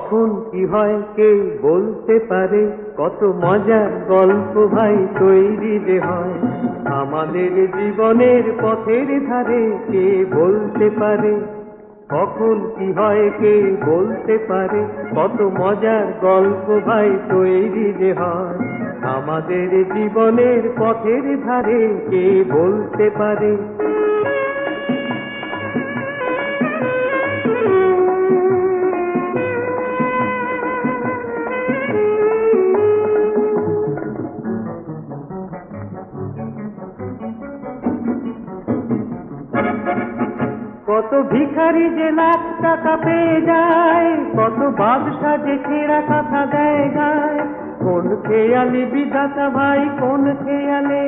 কখন কি হয় কে বলতে পারে, কত মজার গল্প ভাই তৈরি যে হয় আমাদের জীবনের পথের ধারে, কে বলতে পারে কখন কি হয় কে বলতে পারে, কত মজার গল্প ভাই তৈরি যে হয় আমাদের জীবনের পথের ধারে, কে বলতে পারে। কত ভিখারি যে লাখ টাকা পেয়ে যায়, কত বাদশা যে ছেঁড়া কথা দেয় গায়, কোন খেয়ালি বিধাতা ভাই কোন খেয়ালে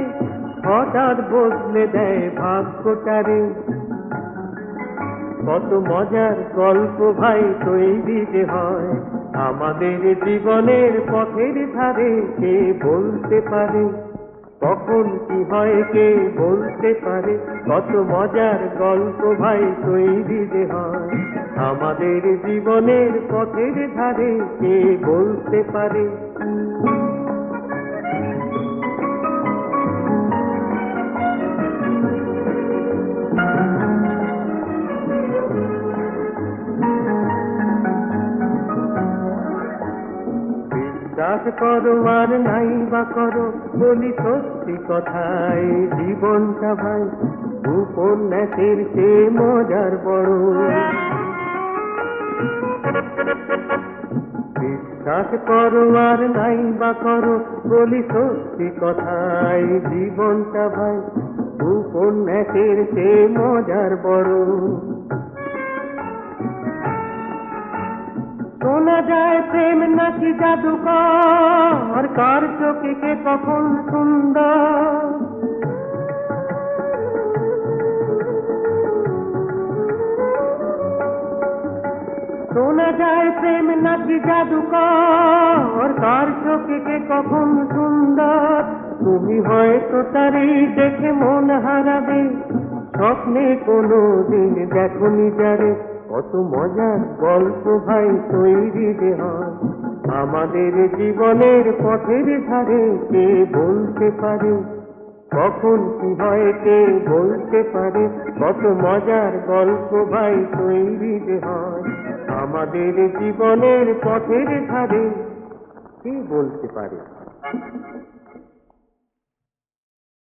হঠাৎ বদলে দেয় ভাগ্যটারে। কত মজার গল্প ভাই তৈরি যে হয় আমাদের জীবনের পথের ধারে, কে বলতে পারে কখন কি হয় কে বলতে পারে, কত মজার গল্প ভাই তৈরি যে হয় আমাদের জীবনের পথের ধারে, কে বলতে পারে। বিশ্বাস করো আর নাই বা করো, বলি সত্যি কথাই জীবনটা ভাই উপন্যাসের চেয়ে মজার বড়। বিশ্বাস করো আর নাই বা করো, বলি সত্যি কথাই জীবনটা ভাই উপন্যাসের চেয়ে মজার বড়। শোনা যায় প্রেম নাকি জাদুকর, কার চোখে কে কখন সুন্দর, শোনা যায় প্রেম নাকি জাদুকর, কার চোখে কে কখন সুন্দর। তুমি হয়তো তারই দেখে মন হারাবে, স্বপ্নে কোনো দিন দেখনি যারে, কত মজার গল্প ভাই তৈরি যে হয় আমাদের জীবনের পথের ধারে, কে বলতে পারে কখন কি হয় কে বলতে পারে, কত মজার গল্প ভাই তৈরি যে হয় আমাদের জীবনের পথের ধারে, কে বলতে পারে।